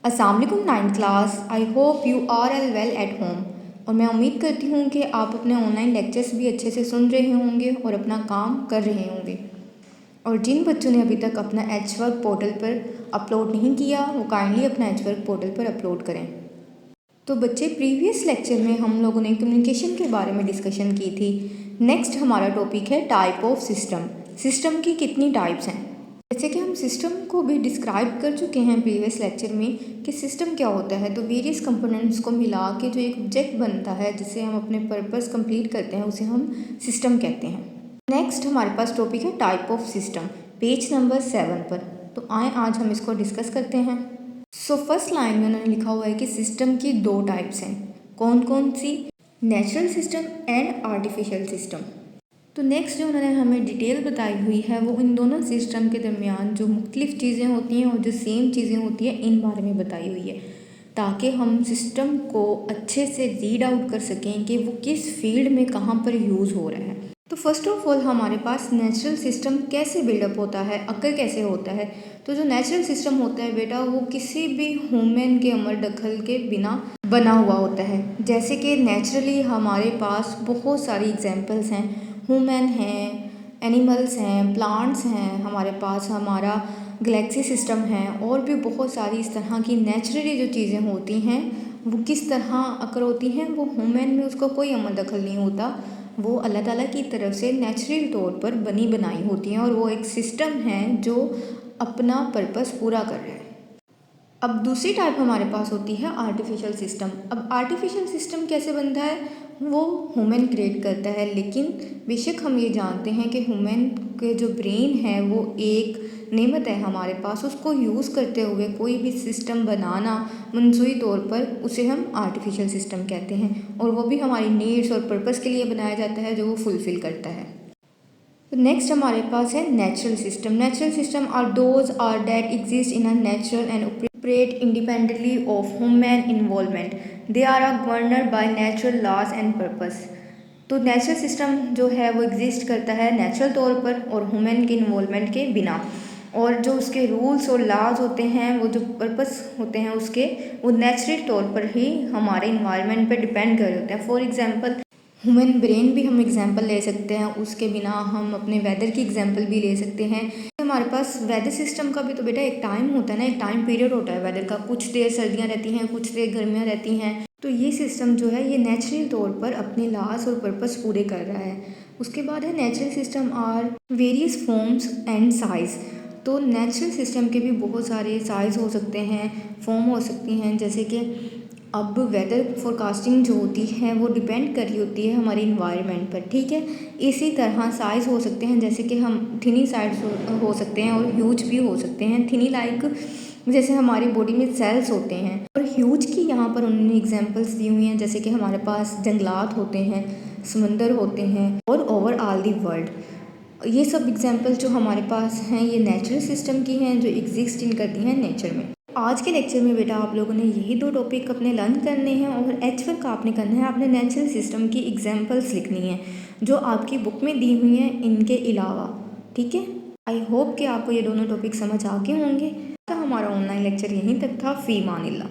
अस्सलाम वालेकुम 9th class. I hope you R L well at home. और मैं उम्मीद करती हूँ कि आप अपने ऑनलाइन लेक्चर्स भी अच्छे से सुन रहे होंगे और अपना काम कर रहे होंगे। और जिन बच्चों ने अभी तक अपना एच वर्क पोर्टल पर अपलोड नहीं किया वो काइंडली अपना एच वर्क पोर्टल पर अपलोड करें। तो बच्चे, प्रीवियस लेक्चर में हम लोगों ने कम्युनिकेशन के बारे में डिस्कशन की थी। नेक्स्ट हमारा टॉपिक है टाइप ऑफ सिस्टम। सिस्टम की कितनी टाइप्स हैं। जैसे कि हम सिस्टम को भी डिस्क्राइब कर चुके हैं प्रीवियस लेक्चर में कि सिस्टम क्या होता है। तो वेरियस कंपोनेंट्स को मिला के जो एक ऑब्जेक्ट बनता है जिससे हम अपने पर्पस कंप्लीट करते हैं उसे हम सिस्टम कहते हैं। नेक्स्ट हमारे पास टॉपिक है type of system, page number 7 पर। तो आए आज हम इसको डिस्कस करते हैं। सो फर्स्ट लाइन में उन्होंने लिखा हुआ है कि सिस्टम की 2 टाइप्स हैं। कौन कौन सी? Natural system and artificial system. तो नेक्स्ट जो उन्होंने हमें डिटेल बताई हुई है वो इन दोनों सिस्टम के दरमियान जो मुख्तलिफ चीज़ें होती हैं और जो सेम चीज़ें होती हैं इन बारे में बताई हुई है, ताकि हम सिस्टम को अच्छे से रीड आउट कर सकें कि वो किस फील्ड में कहाँ पर यूज़ हो रहा है। तो फर्स्ट ऑफ ऑल हमारे पास नेचुरल सिस्टम कैसे बिल्डअप होता है, अक्कर कैसे होता है। तो जो नेचुरल सिस्टम होता है बेटा, वो किसी भी ह्यूमन के अमल दखल के बिना बना हुआ होता है। जैसे कि नेचुरली हमारे पास बहुत सारी एग्जांपल्स हैं, ह्यूमन हैं, एनिमल्स हैं, प्लांट्स हैं, हमारे पास हमारा गैलेक्सी सिस्टम है और भी बहुत सारी इस तरह की नेचुरली जो चीज़ें होती हैं वो किस तरह अकर होती हैं। वो ह्यूमन में उसको कोई अमल दखल नहीं होता, वो अल्लाह ताला की तरफ से नेचुरल तौर पर बनी बनाई होती हैं और वो एक सिस्टम है जो अपना पर्पस पूरा कर रहा है। अब दूसरी टाइप हमारे पास होती है आर्टिफिशियल सिस्टम। अब आर्टिफिशियल सिस्टम कैसे बनता है? वो ह्यूमन क्रिएट करता है, लेकिन बेशक हम ये जानते हैं कि ह्यूमन के जो ब्रेन है वो एक नेमत है हमारे पास, उसको यूज़ करते हुए कोई भी सिस्टम बनाना मनसूई तौर पर उसे हम आर्टिफिशियल सिस्टम कहते हैं और वो भी हमारी नीड्स और पर्पस के लिए बनाया जाता है जो वो फुलफ़िल करता है। तो नेक्स्ट हमारे पास है natural system. Natural system are those are that exist in a natural and operate independently of human involvement. They are governed by natural laws and purpose. तो नेचुरल सिस्टम जो है वो एग्जिस्ट करता है नेचुरल तौर पर और ह्यूमन के इन्वॉल्वमेंट के बिना, और जो उसके रूल्स और लॉज होते हैं, वो जो पर्पस होते हैं उसके, वो नेचुरल तौर पर ही हमारे इन्वायरमेंट पे डिपेंड कर रहे होते हैं। फॉर एग्जांपल ह्यूमन ब्रेन भी हम एग्जांपल ले सकते हैं, उसके बिना हम अपने वेदर की एग्जांपल भी ले सकते हैं। हमारे पास वेदर सिस्टम का भी तो बेटा एक टाइम होता है ना, एक टाइम पीरियड होता है वेदर का। कुछ देर सर्दियाँ रहती हैं, कुछ देर गर्मियाँ रहती हैं। तो ये सिस्टम जो है ये नेचुरल तौर पर अपने लॉज और पर्पस पूरे कर रहा है। उसके बाद है natural system are various forms and size. तो नेचुरल सिस्टम के भी बहुत सारे साइज़ हो सकते हैं, फॉर्म हो सकती हैं। जैसे कि अब वेदर फोरकास्टिंग जो होती है वो डिपेंड कर रही होती है हमारे इन्वायरमेंट पर, ठीक है। इसी तरह साइज़ हो सकते हैं, जैसे कि हम थिनी साइज हो सकते हैं और ह्यूज भी हो सकते हैं। थिनी लाइक जैसे हमारी बॉडी में सेल्स होते हैं, और ह्यूज की यहाँ पर उन्होंने एग्जांपल्स दी हुई हैं, जैसे कि हमारे पास जंगलात होते हैं, समंदर होते हैं और ओवरऑल दी वर्ल्ड। ये सब एग्जांपल जो हमारे पास हैं ये नेचुरल सिस्टम की हैं जो एग्जिस्ट इन करती हैं नेचर में। आज के लेक्चर में बेटा आप लोगों ने यही 2 टॉपिक अपने लर्न करने हैं और एच वर्क आपने करना है, आपने नेचुरल सिस्टम की एग्जांपल्स लिखनी है जो आपकी बुक में दी हुई हैं इनके अलावा, ठीक है। आई होप कि आपको ये दोनों टॉपिक समझ आ गए होंगे। तो हमारा ऑनलाइन लेक्चर यहीं तक था। फ़ी मानिल्लाह।